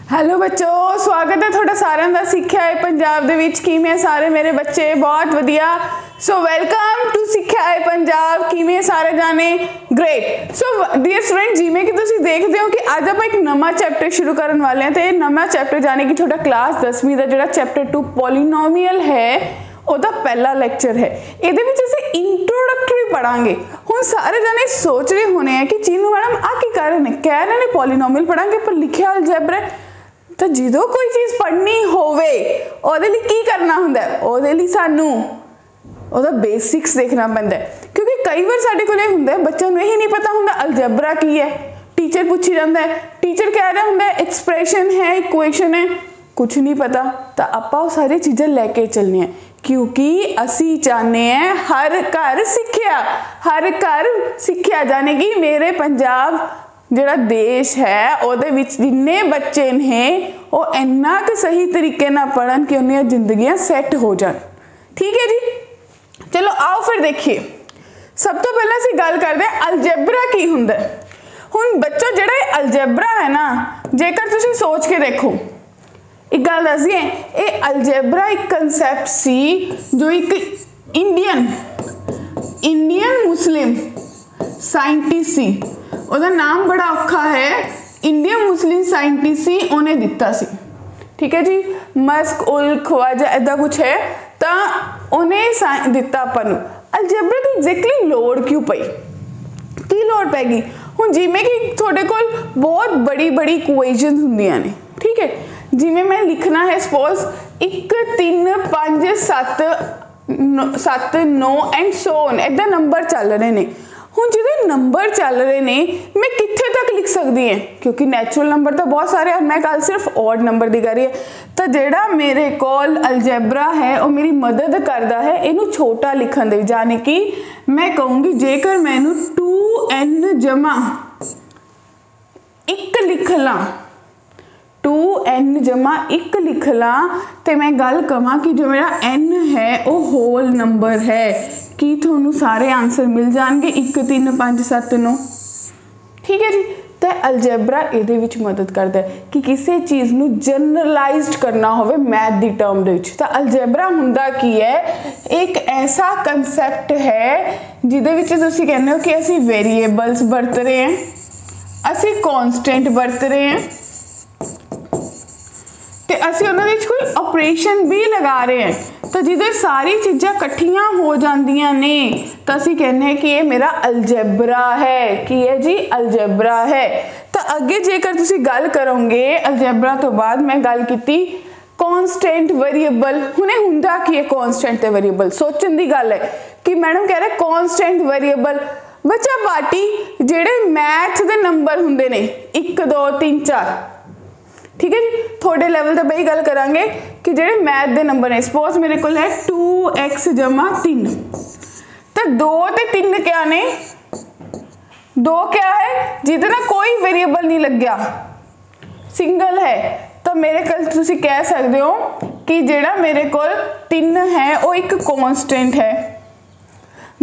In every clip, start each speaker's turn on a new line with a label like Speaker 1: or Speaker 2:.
Speaker 1: Hello बच्चों, स्वागत है थोड़ा सारिਆਂ ਦਾ ਸਿੱਖਿਆ ਹੈ ਪੰਜਾਬ ਦੇ ਵਿੱਚ। ਕਿਵੇਂ ਸਾਰੇ ਮੇਰੇ ਬੱਚੇ? ਬਹੁਤ ਵਧੀਆ। सो वेलकम टू सिक्ख्या है पंजाब। किवें सारे जाने? ग्रेट। सो डियर स्टूडेंट, जिवें कि तुसीं देखदे हो कि अज आपां एक नवां चैप्टर शुरू करन वाले हैं ते नवां चैप्टर जाने कि तुहाडा क्लास 10वीं दा जिहड़ा चैप्टर 2 पॉलीनोमियल है ਉਹਦਾ पहला लैक्चर है। ਇਹਦੇ ਵਿੱਚ ਅਸੀਂ इंट्रोडक्टरी पढ़ांगे। ਹੁਣ ਸਾਰੇ ਜਾਣੇ सोच रहे होने हैं कि चीनू मैडम आ की कर रहे हैं, कह रहे हैं पॉलीनोमियल पढ़ांगे पर लिखिया अलजेब्रा। तो ਜਦੋਂ कोई चीज़ पढ़नी होवे ਉਹਦੇ ਲਈ ਕੀ ਕਰਨਾ ਹੁੰਦਾ ਹੈ? ਉਹਦੇ ਲਈ ਸਾਨੂੰ ਉਹਦਾ बेसिक्स देखना पैंदा है, क्योंकि कई बार साडे कोल ਹੁੰਦਾ है बच्चों ਨੂੰ यही नहीं पता ਹੁੰਦਾ अलजेब्रा की है। टीचर पूछी जाता है, टीचर कह रहा ਹੁੰਦਾ एक्सप्रैशन है, इक्वेशन है, कुछ नहीं पता। तो आपां वो सारी चीज़ां लैके चलनी है, क्योंकि असी चाहते हैं हर घर सिक्ख्या, हर घर सिक्ख्या जाने कि मेरे पंजाब जिहड़ा देश है ਉਹਦੇ ਵਿੱਚ जिन्ने बच्चे ने वो इन्ना क सही तरीके नाल पढ़न कि उन्हें जिंदगियां सैट हो जान। ठीक है जी, चलो आओ फिर देखिए। सब तो पहले असीं गल करदे अलजेब्रा की हुंदा। हुण बच्चों जिहड़ा अलजेब्रा है ना, जेकर तुसीं सोच के देखो, एक गल दस दिए, ये अलजेब्रा एक कंसैप्ट सी जो एक इंडियन मुस्लिम साइंटिस्ट सी, ਉਹਦਾ नाम बड़ा औखा है, इंडियन मुस्लिम साइंटिस्ट सी, उन्हें दिता सी। ठीक है जी, मस्क उल ख्वाजा ऐदा कुछ है, तो उन्हें दिता अपन अलजेब्रा की एग्जैक्टली लोड़ क्यों पई, की लोड़ पैगी? हुण जिवें कि तुहाडे कोल बहुत बड़ी बड़ी इक्वेशनस हुंदियां ने। ठीक है, जिवें मैं लिखना है सपोज 1 3 5 7 7 9 एंड सो ऑन, ऐदा नंबर चल रहे ने। हुण जिहदे नंबर चल रहे ने मैं कित्थे तक लिख सकदी है, क्योंकि नैचुरल नंबर तो बहुत सारे, मैं कल सिर्फ ऑड नंबर की कर रही है। तो जिहड़ा मेरे कोल अलजेब्रा है वो मेरी मदद करता है इनू छोटा लिखण दे, यानी कि मैं कहूँगी जेकर मैं इनू 2n जमा 1 लिख ला, 2n जमा 1 लिख ला, तो मैं गल कहां कि जो मेरा n है वो होल नंबर है, कि थोनू सारे आंसर मिल जाएंगे 1 3 5 7 9। ठीक है जी, तो अलजेब्रा ਇਹਦੇ ਵਿੱਚ मदद करता है कि किसी चीज़ ਨੂੰ जनरलाइज्ड करना होवे मैथ दी टर्म ਦੇ ਵਿੱਚ। ਤਾਂ अलजेब्रा ਹੁੰਦਾ ਕੀ है, एक ऐसा कंसैप्ट है ਜਿਹਦੇ ਵਿੱਚ ਤੁਸੀਂ ਕਹਿੰਦੇ ਹੋ कि ਅਸੀਂ वेरिएबल्स ਵਰਤ ਰਹੇ हैं, ਅਸੀਂ कांस्टेंट वरत रहे हैं, तो ਅਸੀਂ ਉਹਨਾਂ ਵਿੱਚ कोई ऑपरेशन भी लगा रहे हैं। तो जिदे सारी चीज़ां इकट्ठियां हो जांदियां ने तो असी कहने हैं कि ये मेरा अलजेब्रा है, कि ये जी अलजेब्रा है। तो अगे जेकर तुसी गल करोगे अलजेब्रा तो बाद मैं गल कीती कांस्टेंट वेरिएबल। हुणे हुंदा की है कांस्टेंट ते वेरिएबल? सोचण दी गल है कि मैडम कह रहे कांस्टेंट वेरिएबल बच्चा पार्टी जेड़े मैथ दे नंबर हुंदे ने 1 2 3 4। ठीक है जी, थोड़े लेवल तक यही गल करांगे कि जेड़े मैथ दे नंबर है, सपोज मेरे को है 2x जमा 3, तो 2 ते 3 क्या ने? 2 क्या है जिहदे नाल कोई वेरिएबल नहीं लग्या, सिंगल है। तो मेरे कल तुसी कह सकते हो कि जेड़ा मेरे को 3 है वो एक कांस्टेंट है,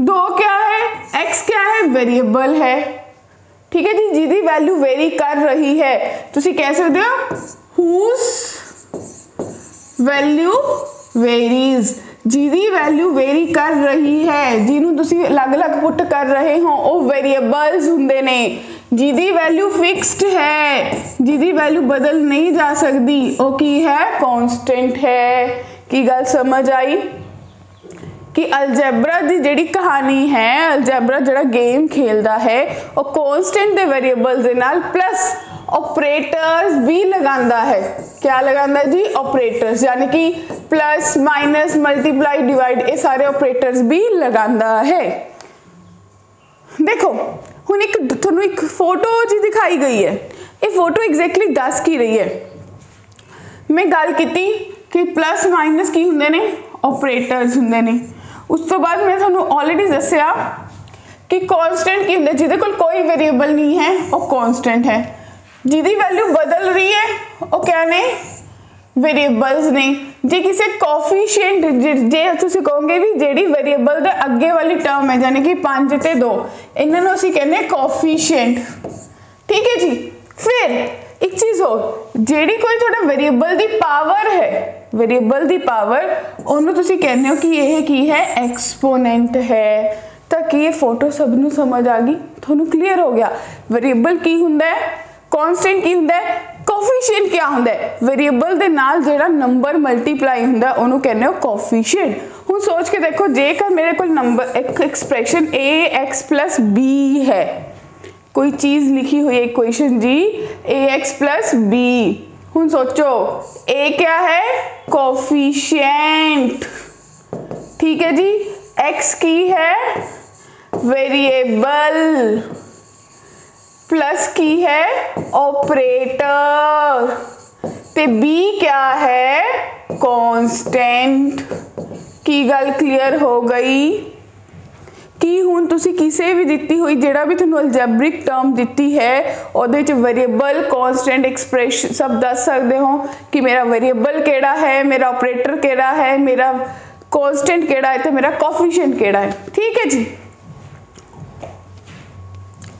Speaker 1: 2 क्या है, x क्या है, वेरिएबल है। ठीक है जी, जिहदी वैल्यू वेरी कर रही है, तुसी कह सकते हो whose वैल्यू वेरीज, जिहदी वैल्यू वेरी कर रही है, जिन्हों तुसी अलग अलग पुट कर रहे हो वो वेरिएबल्स हुंदे ने। जिहदी वैल्यू फिक्स्ड है, जिहदी वैल्यू बदल नहीं जा सकती, वो की है, कांस्टेंट है। की गल समझ आई कि अलजेब्रा की जिहड़ी कहानी है, अलजेब्रा जिहड़ा गेम खेलता है वो कांस्टेंट दे वेरिएबल्स दे नाल प्लस ऑपरेटर्स भी लगांदा है। क्या लगांदा है जी? ऑपरेटर्स, यानी कि प्लस माइनस मल्टीप्लाई डिवाइड, ये सारे ऑपरेटर्स भी लगांदा है। देखो हुण एक तुहानूं एक फोटो जी दिखाई गई है, ये फोटो एग्जैक्टली दस की रही है। मैं गल कीती कि प्लस माइनस की हुंदे ने, ऑपरेटर्स हुंदे ने। उस तो बाद मैं तुहानूं ऑलरेडी दस्सिया कि कांस्टेंट की हुंदा, जिहदे कोल कोई वेरिएबल नहीं है वो कांस्टेंट है, जिहदी वैल्यू बदल रही है वो क्या ने, वेरिएबल्स ने। जे किसी कोफिशिएंट जे तुसी कहोगे भी जिहड़ी वेरिएबल दे अगे वाली टर्म है, यानी कि 5 ते 2, इन्हां नूं असीं कहने कोफिशिएंट। ठीक है जी, फिर एक चीज ਹੋਰ, ਜਿਹੜੀ ਕੋਈ ਤੁਹਾਡਾ ਵੇਰੀਏਬਲ ਦੀ ਪਾਵਰ ਹੈ, ਵੇਰੀਏਬਲ ਦੀ ਪਾਵਰ ਉਹਨੂੰ ਤੁਸੀਂ ਕਹਿੰਦੇ ਹੋ ਕਿ ਇਹ ਕੀ ਹੈ, ਐਕਸਪੋਨੈਂਟ ਹੈ। ਤਾਂ ਕੀ ਇਹ ਫੋਟੋ ਸਭ ਨੂੰ ਸਮਝ ਆ ਗਈ, ਤੁਹਾਨੂੰ ਕਲੀਅਰ ਹੋ ਗਿਆ। ਵੇਰੀਏਬਲ ਕੀ ਹੁੰਦਾ ਹੈ, ਕਨਸਟੈਂਟ ਕੀ ਹੁੰਦਾ ਹੈ, ਕੋਫੀਸ਼ੀਐਂਟ ਕੀ ਹੁੰਦਾ ਹੈ, ਵੇਰੀਏਬਲ ਦੇ ਨਾਲ ਜਿਹੜਾ ਨੰਬਰ ਮਲਟੀਪਲਾਈ ਹੁੰਦਾ ਉਹਨੂੰ ਕਹਿੰਦੇ ਹੋ ਕੋਫੀਸ਼ੀਐਂਟ। ਹੁਣ ਸੋਚ ਕੇ ਦੇਖੋ, ਜੇਕਰ ਮੇਰੇ ਕੋਲ ਨੰਬਰ ਇੱਕ ਐਕਸਪ੍ਰੈਸ਼ਨ ax + b है, कोई चीज लिखी हुई है इक्वेशन जी ax + b, हुन सोचो a क्या है, कोफिशिएंट, ठीक है जी। x की है वेरिएबल, प्लस की है ऑपरेटर, ते b क्या है, कांस्टेंट। की गल क्लियर हो गई कि हुण तुसी किसी भी दिती हुई जिहड़ा भी तुहानूं अलजेब्रिक टर्म दिती है उहदे विच वेरिएबल, कांस्टेंट, एक्सप्रेशन सब दस सकते हो कि मेरा वेरिएबल किहड़ा है, मेरा ऑपरेटर किहड़ा है, मेरा कांस्टेंट किहड़ा है, तो मेरा कोफिशिएंट किहड़ा है, ठीक है जी।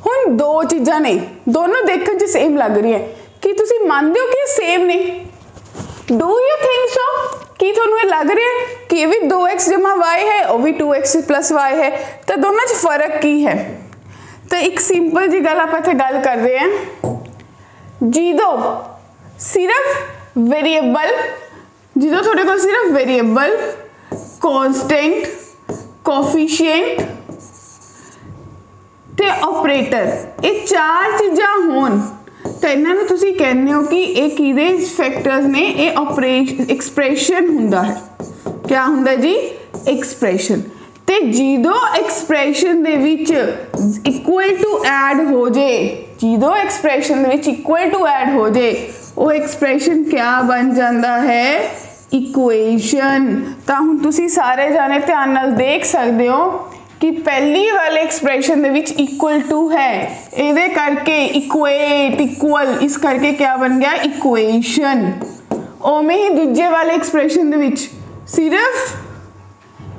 Speaker 1: हुण दो चीज़ां ने, दोनों देखण च सेम लग रही है, कि तुसी मानदे हो कि सेम ने? Do you think so? कि तुहानूं ये लग रहा है कि ये भी 2x + y है, और भी 2x + y है, तो दोनों च फर्क की है? तो एक सिंपल जी गल आप इत्थे गल करते हैं, ਜਦੋਂ सिर्फ वेरिएबल, ਜਦੋਂ ਤੁਹਾਡੇ ਕੋਲ सिर्फ वेरिएबल, कांस्टेंट, कोफिशिएंट ते ऑपरेटर, ये चार चीज़ां होण तो इन्होंने तुसी कहने हो कि ये किहदे फैक्टर्स ने, ये ऑपरेशन एक्सप्रैशन हुंदा है। क्या हुंदा जी, एक्सप्रैशन। ते जिदों एक्सप्रैशन दे विच इक्वल टू ऐड हो जाए, जिदों एक्सप्रैशन दे विच इक्वल टू ऐड हो जाए, वो एक्सप्रैशन क्या बन जाता है, इक्वेशन। तो हुण तुसी सारे जाने ध्यान नाल देख सकते हो कि पहली वाले एक्सप्रैशन दे विच इक्वल टू है, इहदे करके इक्वेट, इक्वल, इस करके क्या बन गया, इक्वेशन। ओमें ही दूजे वाले एक्सप्रैशन दे विच सिर्फ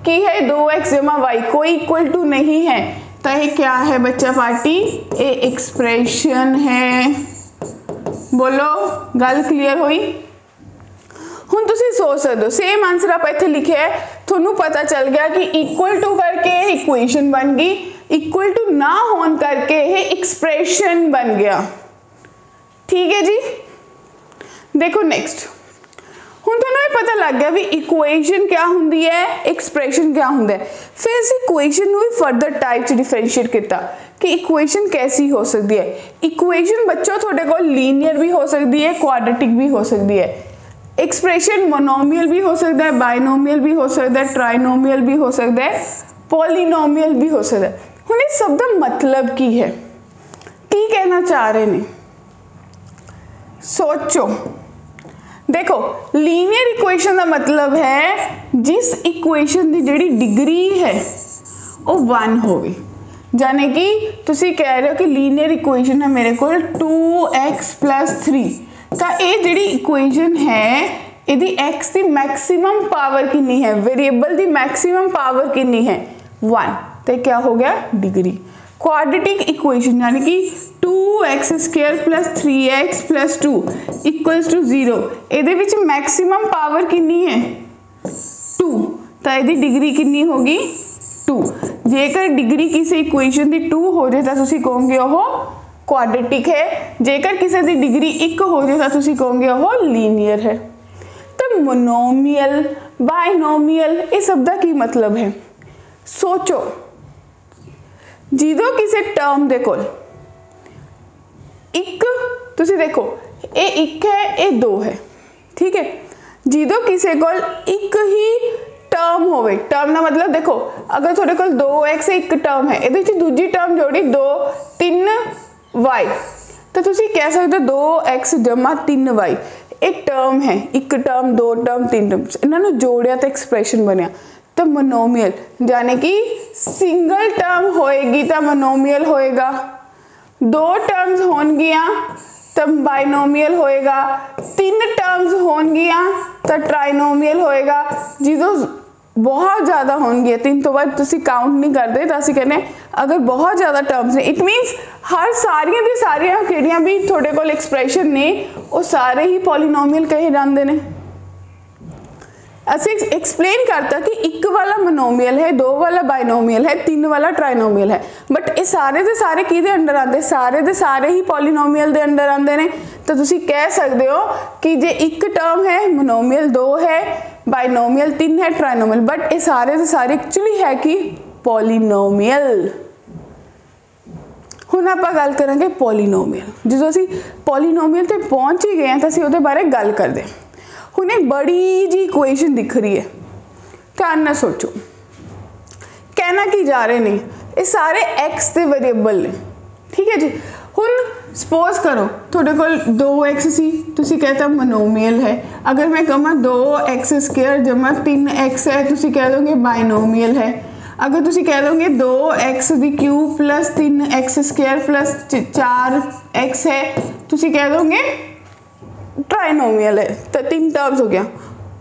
Speaker 1: की है 2x + y, कोई इक्वल टू नहीं है, तो ये क्या है बच्चा पार्टी, ये एक्सप्रैशन है। बोलो गल क्लियर हुई? हुण तुसी सोच सकते हो, सेम आंसर आप इत्थे लिखे है, थोनू पता चल गया कि इक्वल टू करके इक्वेशन बन गई, इक्वल टू ना होने करके ये एक्सप्रेशन बन गया, ठीक है जी। देखो नेक्स्ट, हुण थोनू ये पता लग गया भी इक्वेशन क्या हुंदी है, एक्सप्रेशन क्या हुंदा है। फिर इस इक्वेशन नू भी फर्दर टाइप च डिफरेंशिएट किया कि इक्वेशन कैसी हो सकती है। इक्वेशन बच्चों थोड़े को लीनियर भी हो सकती है, क्वाड्रेटिक भी हो सकती है। एक्सप्रेशन मोनोमियल भी हो सकता है, बाइनोमियल भी हो सकता है, ट्राइनोमियल भी हो सकता है, पॉलिनोमियल भी हो सकता है। हुण इस शब्द का मतलब की है, की कहना चाह रहे हैं, सोचो। देखो लीनियर इक्वेशन का मतलब है जिस इक्वेशन की जिहड़ी डिग्री है वो 1 होवे, यानी कि तुसी कह रहे हो कि लीनियर इक्वेशन है मेरे को 2x + 3, तो ये जिहड़ी इक्वेशन है इहदी x की मैक्सिमम पावर कितनी है, वेरिएबल की मैक्सिमम पावर कितनी है, 1, तो क्या हो गया, डिग्री। क्वाड्रेटिक इक्वेशन यानी कि 2x² + 3x + 2 = 0, इहदे विच मैक्सिमम पावर कितनी है, 2, तो इहदी डिग्री कितनी होगी, 2। जेकर डिग्री किसी इक्वेशन की 2 हो जाए तो तुसी कहोगे ओह क्वाड्रेटिक है, जेकर किसी की डिग्री 1 हो जाए तो तुसी कहोगे ओह लीनियर है। तो मोनोमियल, बाइनोमियल, ये शब्द का की मतलब है, सोचो। ਜਦੋਂ किसी टर्म दे कोल एक, तुसी देखो ये 1 है, ये 2 है, ठीक है। ਜਦੋਂ किसी कोल एक ही टर्म होवे, टर्म का मतलब देखो अगर थोड़े कोल 2x एक टर्म है, ये दूजी टर्म जोड़ी 2 3y, तो तुसी कह सकते हो 2x + 3y, एक टर्म है, एक टर्म, 2 टर्म, 3 टर्म, इन्होंने जोड़िया तो एक्सप्रैशन बनया। तो मोनोमियल यानी कि सिंगल टर्म होएगी तो मोनोमियल होएगा, 2 टर्म्स होनगियां तो बाइनोमियल होएगा, 3 टर्म्स होनगियां तो ट्राइनोमियल होएगा। जो बहुत ज़्यादा होंगे 3 तो बाद तुसी काउंट नहीं करते तो असीं कहने अगर बहुत ज़्यादा टर्म्स ने इट मीनस हर सारियां दी सारियां किहड़ियां भी थोड़े कोल एक्सप्रैशन ने वो सारे ही पॉलीनोमियल कहे जाते हैं। असीं एक्सप्लेन करता कि 1 वाला मोनोमियल है, 2 वाला बाइनोमियल है, 3 वाला ट्राइनोमियल है, बट ये सारे दे सारे किहदे अंडर आते, सारे दे सारे ही पॉलीनोमियल दे अंडर आते हैं। तो तुसी कह सकते हो कि जे एक टर्म है मोनोमियल 2 है, बाइनोमियल 3 है, ट्राइनोमियल, बट ये सारे दे सारे एक्चुअली है कि पॉलीनोमियल। हुण आपां गल करांगे पॉलीनोमियल। जो असीं पॉलीनोमियल ते पहुंच ही गए हैं तो असीं उहदे बारे गल करदे हां। हुण एक बड़ी जी इक्वेशन दिख रही है, ध्यान नाल सोचो। कहना की जा रहे ने, ये सारे एक्स के वेरिएबल ने, ठीक है जी। हुण सपोज करो थोड़े कोल 2x सी, तुसी कहता मोनोमियल है। अगर मैं कहां 2x² जमा 3x है, तुसी कह दोगे बाइनोमियल है। अगर तुसी कह दोगे 2x³ plus 3x² plus 4x है, तुसी कह दोगे ट्राइनोमियल है। तो 3 टर्म्स हो गया।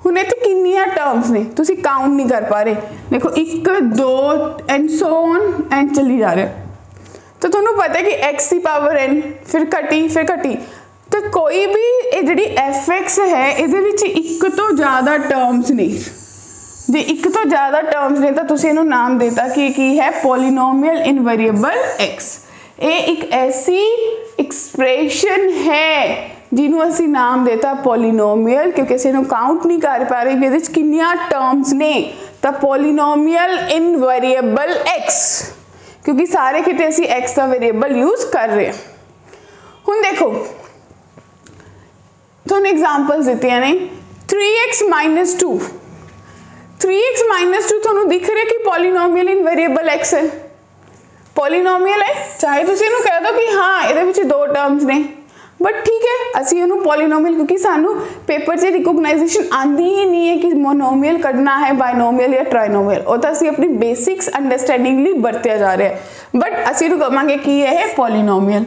Speaker 1: हुण इत्थे कितनियां टर्म्स ने तुसी काउंट नहीं कर पा रहे, देखो 1 2 एंड सो ऑन एंड चली जा रहे। तो तुहानूं पता है कि x की पावर n फिर घटी। तो कोई भी ये जिहड़ी fx है इहदे विच 1 तो ज़्यादा टर्म्स ने। जे 1 तो ज़्यादा टर्म्स ने तो तुसी इहनूं नाम देता कि है पॉलीनोमियल इन वेरिएबल x। ये एक ऐसी एक्सप्रेशन है जिन्हों असी नाम देता पॉलीनोमियल, क्योंकि असीं इहनूं काउंट नहीं कर पा रहे कि इहदे विच कितनियां टर्म्स ने। तो पॉलीनोमियल इन वेरिएबल x, क्योंकि सारे किते असी x का वेरिएबल यूज कर रहे हैं। हुण देखो तुहानूं एग्जांपल्स दित्तियां ने 3x - 2। 3x - 2 तुहानूं दिख रहा है कि पॉलीनोमियल इन वेरिएबल x है, पॉलीनोमियल है। चाहे तुसीं इहनूं कह दो कि हाँ इहदे विच 2 टर्म्स ने, बट ठीक है असी इहनूं पॉलीनोमियल, क्योंकि सानू पेपर से रिकोगनाइजेशन आती ही नहीं है कि मोनोमियल कढ़ना है, बाइनोमियल या ट्राइनोमियल। वो तो असी अपनी बेसिक्स अंडरस्टैंडिंग लिए बरतिया जा रहे हैं, बट असी कहांगे कि है पॉलीनोमियल।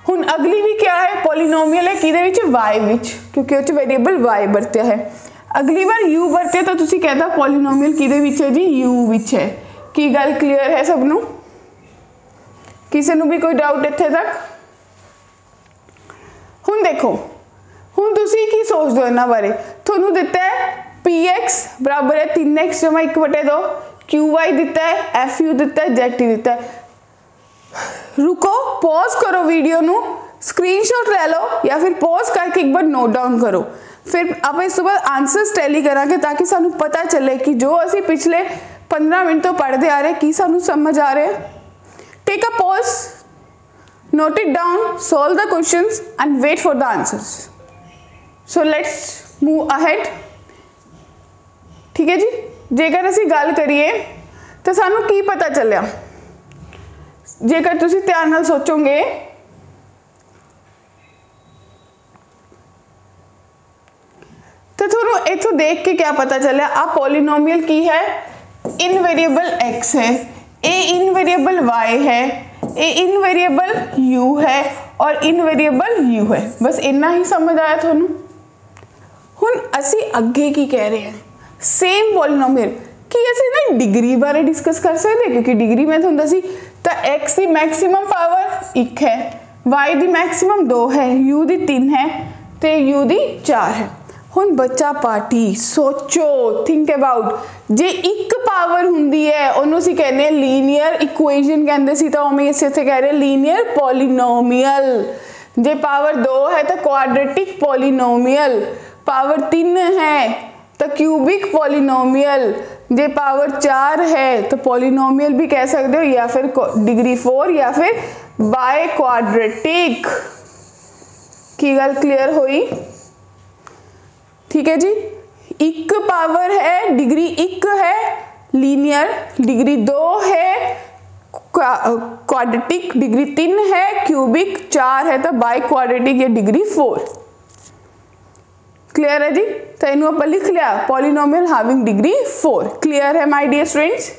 Speaker 1: हुण अगली भी क्या है, पॉलीनोमियल है किहदे विच, y विच, क्योंकि उस वेरिएबल y बरतिया है। अगली बार u बरतिया तो तुसी कहता पॉलीनोमियल किहदे विच है जी, u विच है। की गल क्लीयर है सबनूं? किसी नूं भी कोई डाउट इत्थे तक? हुण देखो, हुण तुसी की सोचदे हो इन्हां बारे? तुहानूं दित्ता है px बराबर है 3x जमा 1/2, qy दिता है, fu दिता है, zt दिता है। रुको, पॉज करो वीडियो नूं, स्क्रीनशॉट ले लो या फिर पॉज करके एक बार नोट डाउन करो, फिर आप इस बाद आंसर्स टैली करांगे ताकि सानू पता चले कि जो असी पिछले 15 मिनट तो पढ़ते आ रहे की सानू समझ आ रहे। Take a pause, note it down, solve the questions and wait for the answers. So let's move ahead. ठीक है जी, जेकर असी गल करिए तो सानू की पता चलिया, जेकर तुसी ध्यान नाल सोचोगे तो थोड़ा इथों देख के क्या पता चलिया, आ पॉलीनोमियल की है, इन वेरिएबल x है, ए इन वेरिएबल y है, ए इन वेरिएबल u है और इन वेरिएबल u है। बस इतना ही समझ आया थानू। हुण असी अगे की कह रहे हैं, सेम पॉलीनोमियल कि असी ना डिग्री बारे डिस्कस कर सकते, क्योंकि डिग्री में हुंदा सी तो x की मैक्सिमम पावर 1 है, y की मैक्सिमम 2 है, u की 3 है तो u की 4 है। हुण बच्चा पार्टी सोचो, थिंक अबाउट, जे एक पावर हुंदी है उन्होंने असीं कहने लीनियर इक्वेशन कहंदे सी, तो उमें इसे इत्थे कह रहे लीनियर पॉलीनोमियल। जे पावर 2 है तो क्वाड्रेटिक पॉलीनोमियल, पावर 3 है तो क्यूबिक पॉलीनोमियल, जे पावर 4 है तो पॉलीनोमियल भी कह सकते हो, या फिर डिग्री 4 या फिर बाय क्वाड्रेटिक। की गल क्लियर हुई? ठीक है जी, एक पावर है, डिग्री 1 है लीनियर, डिग्री 2 है क्वाड्रेटिक, डिग्री 3 है क्यूबिक, 4 है तो बाय क्वाड्रेटिक या डिग्री 4। क्लियर है जी? तो इन्हों आप लिख लिया पॉलीनोमियल हैविंग डिग्री 4। क्लियर है माय डियर स्टूडेंट्स?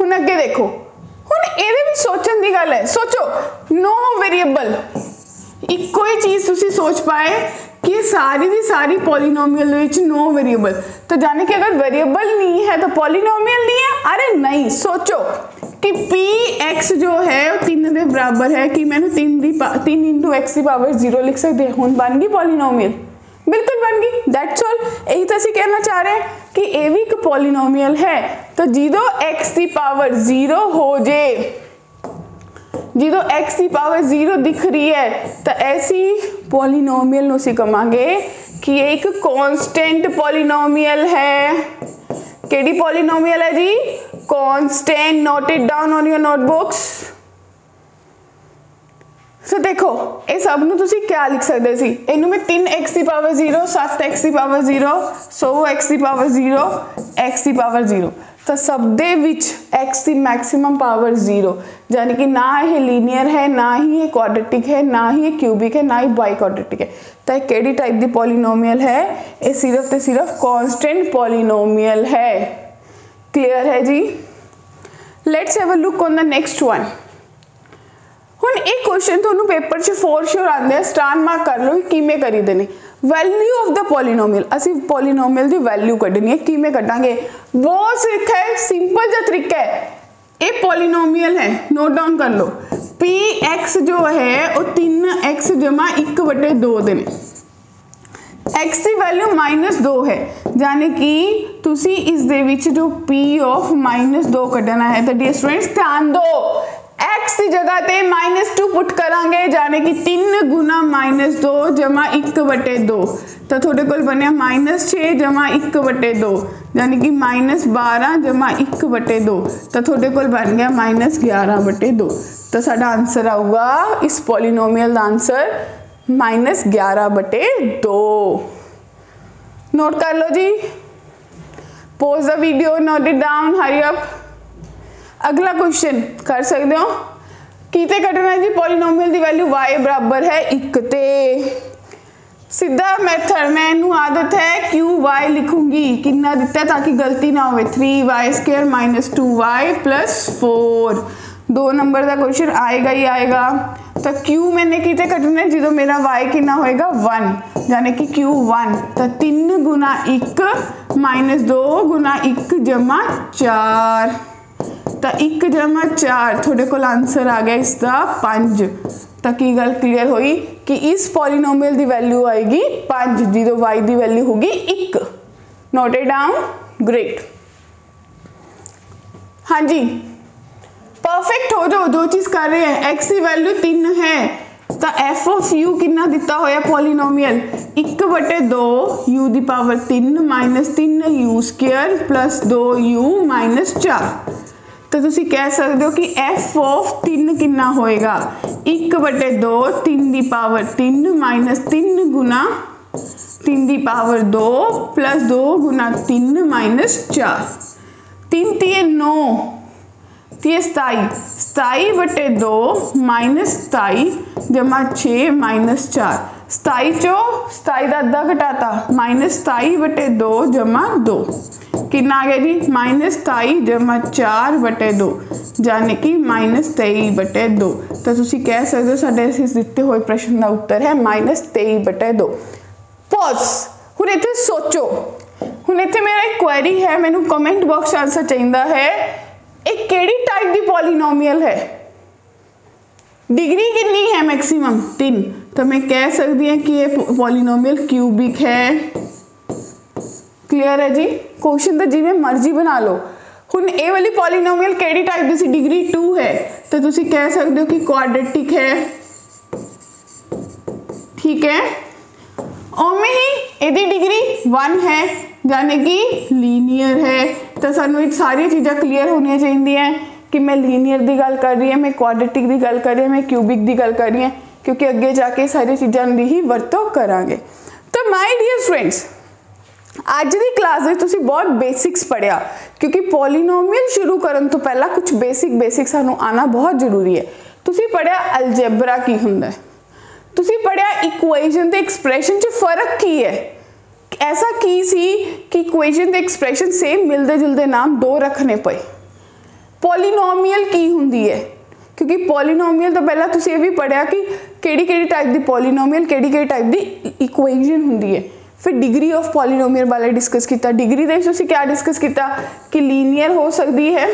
Speaker 1: हुण अगे देखो, हुण इहदे विच सोचण दी गल है। सोचो नो वेरिएबल, इक्को ही चीज तुसी सोच पाए कि ये सारी की सारी पॉलीनोमियल विच नो वेरिएबल, तो जाने कि अगर वेरिएबल नहीं है तो पॉलीनोमियल नहीं है। अरे नहीं, सोचो कि px जो है वो 3 के बराबर है कि मैंने 3 इंटू एक्स की पावर 0 लिख सकते हैं। हुण बन गई पॉलीनोमियल, बिल्कुल बन गई। That's all. यही तो असीं कहना चाह रहे हैं कि ये भी एक पॉलीनोमियल है। तो जो एक्स की पावर 0 हो जे, जो x की पावर 0 दिख रही है तो ऐसी पॉलीनोमियल नूं असीं कहांगे कि ये एक कांस्टेंट पॉलीनोमियल है। केड़ी पॉलीनोमियल है जी? Constant. Note it down on your notebooks. So देखो ये सब नूं तुसीं क्या लिख सकदे सी? इनू मैं 3x की पावर 0, 7x की पावर 0, 100x की पावर 0, x की पावर 0, तो सब दे विच x की मैक्सिमम पावर 0, यानी कि ना ये लीनियर है, ना ही ये क्वाड्रेटिक है, ना ही ये क्यूबिक है, ना ही बाई क्वाड्रेटिक है। तो एक केड़ी टाइप की पॉलीनोमियल है? ये सिर्फ तो सिर्फ कांस्टेंट पॉलीनोमियल है। क्लियर है जी? Let's have a look on the next one. हुण एक क्वेश्चन तुहानू पेपर च फॉर श्योर आंदे आ, स्टार मार्क कर लो किवें करी देने। वैल्यू ऑफ द पॉलीनोमियल, असीं पॉलीनोमियल की वैल्यू कढनी है, किवें कढांगे? बहुत सिक्खा है, सिंपल जा तरीका है। ये पॉलीनोमियल है, नोट डाउन कर लो। px जो है वो 3x जमा 1/2 देने, x की वैल्यू -2 है, यानी कि तुसी इस दे विच जो p ऑफ -2 कढना है। तो डियर स्टूडेंट्स ध्यान दो, x की जगह ते -2 पुट करांगे, यानी कि 3 गुना -2 जमा 1/2, तो थोड़े कोल बनया -6 जमा 1/2, यानी कि -12 जमा 1/2, तो थोड़े कोल बन गया -11/2। तो साडा आंसर आऊगा इस पॉलीनोमियल का आंसर -11/2। नोट कर लो जी, pause the video, note it down, hurry up. अगला क्वेश्चन कर सकते हो, किते कटना है जी? पॉलीनोमियल की वैल्यू y बराबर है 1 ते। सीधा मेथड, मैं इनू आदत है qy लिखूंगी, कितना दिता है ताकि गलती ना हो। 3y² - 2y + 4, 2 नंबर का क्वेश्चन आएगा ही आएगा। तो q मैंने किते कटना है जो मेरा y कितना होएगा 1, यानी कि q1, तो 3 गुना 1 -2 गुना 1 जमा 4, तो 1 जमा 4 थोड़े को आंसर आ गया इसका 5। तो की गल क्लीयर हुई कि इस पॉलीनोमियल की वैल्यू आएगी 5, जो y की वैल्यू होगी 1। Note it down, great. हाँ जी, परफेक्ट हो जाओ। जो चीज कर रहे हैं, x की वैल्यू 3 है, तो f ऑफ u कितना दिता होया पॉलीनोमियल 1/2 u की पावर 3 -3 u² + 2u - 4। तो तुसी कह सकते हो कि f ऑफ 3 कितना होएगा 1/2 3 की पावर 3 -3 गुना 3 की पावर 2 + 2 गुना 3 - 4, 3 3 9, 27, 27/2 -27 जमा 6 - 4, 27 चो 27 का अद्धा घटाता -27/2 जमा 2, कितना आ गया जी -27 जमा 4/2, यानी कि -23/2। तो तुसी कह सकते हो साडे इस दिते हुए प्रश्न का उत्तर है -23/2। पॉज। हुण इत्थे सोचो, हुण इत्थे मेरा एक क्वेरी है, मैनू कमेंट बॉक्स आंसर चाहिए है। एक केड़ी टाइप की पॉलीनोमियल है? डिग्री कितनी है? मैक्सिमम 3। तो मैं कह सकती हूँ कि ये पॉलीनोमियल क्यूबिक है। क्लियर है जी? क्वेश्चन तो जिवें मर्जी बना लो। हुण ए वाली पॉलीनोमियल केड़ी टाइप की सी? डिग्री 2 है, तो तुसी कह सकते हो कि क्वाड्रेटिक है। ठीक है, ओमे ही एदी डिग्री 1 है, यानी कि लीनियर है। तो सानू सारी चीज़ां क्लीयर होनी चाहिए कि मैं लीनियर की गल कर रही है, मैं क्वाड्रेटिक की गल कर रही है, मैं क्यूबिक की गल कर रही है, क्योंकि अगे जाके सारी चीज़ों की ही वरतों करांगे। तो माय डियर स्टूडेंट्स, अज की क्लास में तुसी बहुत बेसिक्स पढ़िया, क्योंकि पॉलीनोमियल शुरू करने तो पहला कुछ बेसिक सानू आना बहुत जरूरी है। तुसी पढ़िया अलजेब्रा की हुंदा है, तुसी पढ़िया इक्वेशन ते एक्सप्रैशन च फर्क की है। ऐसा की सी कि इक्वेशन ते एक्सप्रैशन सेम मिलते जुलते नाम 2 रखने पे। पॉलीनोमियल की हुंदी है, क्योंकि पॉलीनोमियल तो पहला तुसी ये भी पढ़िया कि ਕਿਹੜੀ टाइप की पॉलीनोमियल किहड़ी टाइप की इक्वेशन हुंदी है। फिर डिग्री ऑफ पॉलीनोमियल वाले डिस्कस किया। डिग्री दे विच क्या डिस्कस किया कि लीनियर हो सकती है,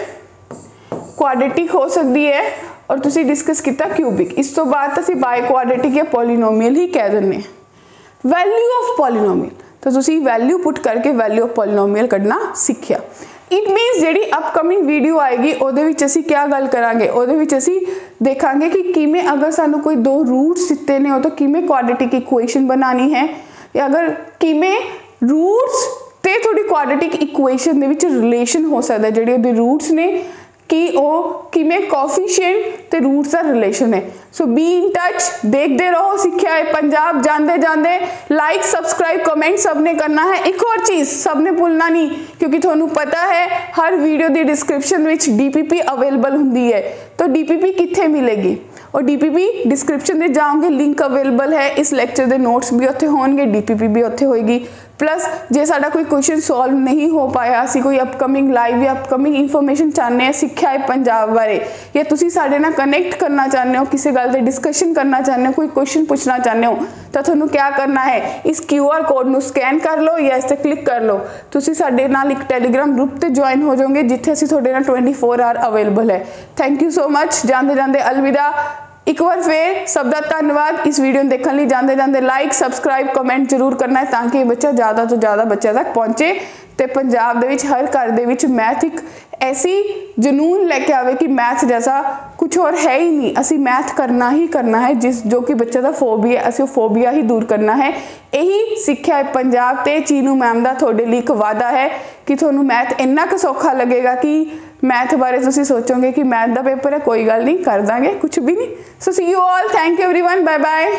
Speaker 1: क्वाड्रेटिक हो सकती है और तुसी डिस्कस किया क्यूबिक। इस तो बाद असीं बाय क्वाड्रेटिक या पॉलीनोमियल ही कह दिंदे। वैल्यू ऑफ पॉलीनोमियल तो तुसी वैल्यू पुट करके वैल्यू ऑफ पॉलीनोमियल कढ़ना सीखिया। इट मीनस जिहड़ी अपकमिंग वीडियो आएगी उहदे विच असीं क्या गल करांगे, उहदे विच असीं देखांगे कि किवें अगर सानू कोई दो रूट्स दिते ने तो किवें क्वाड्रेटिक इक्वेशन बनानी है, या अगर किवें रूट्स ते थोड़ी क्वाड्रेटिक इक्वेशन दे विच रिलेशन हो सकता है, जिहड़े उहदे रूट्स ने कि वो किमें कोफिशिएंट ते रूट्स का रिलेशन है। सो बी इन टच, देखते रहो सिक्ख्या है पंजाब। जाते जाते लाइक सब्सक्राइब कमेंट सब ने करना है। एक और चीज़ सब ने भूलना नहीं, क्योंकि थोनू पता है हर वीडियो की डिस्क्रिप्शन में DPP अवेलेबल होंगी है। तो DPP कित्थे मिलेगी, और DPP डिस्क्रिप्शन में जाओगे लिंक अवेलेबल है। इस लैक्चर के नोट्स भी उत्थे होंगे, DPP भी उत्थे होएगी। प्लस जे साडा कोई क्वेश्चन सॉल्व नहीं हो पाया, असी कोई अपकमिंग लाइव या अपकमिंग इन्फॉर्मेशन चाहते हैं सिक्ख्या है पंजाब बारे, या तुसी साडे नाल कनैक्ट करना चाहते हो, किसी गल ते डिस्कशन करना चाहते हो, कोई क्वेश्चन पूछना चाहते हो, तो तुहानू क्या करना है, इस QR कोड नू स्कैन कर लो या इस ते क्लिक कर लो। तुसी साडे नाल एक टैलीग्राम ग्रुप ते ज्वाइन हो जाओगे जिथे असी तुहाडे नाल 24 आवर अवेलेबल है। Thank you so much. जाते जाते अलविदा। एक बार फिर सब का धन्यवाद इस वीडियो में देखने लिए। जाते जाते लाइक सब्सक्राइब कमेंट जरूर करना है ताकि बच्चा ज़्यादा तो ज़्यादा बच्चों तक पहुँचे, तो पंजाब दे विच हर घर दे विच मैथ एक ऐसी जनून लेके आवे कि मैथ जैसा कुछ और है ही नहीं। असी मैथ करना ही करना है, जिस जो कि बच्चे का फोबिया, असी फोबिया ही दूर करना है। यही सिक्ख्या है पंजाब ते चीनू मैम का थोड़े लिए एक वादा है कि थोनू मैथ इन्ना क सौखा लगेगा कि मैथ बारे तुसी सोचोगे कि मैथ का पेपर है, कोई गल नहीं, कर देंगे, कुछ भी नहीं। So see you all, thank you everyone, bye bye.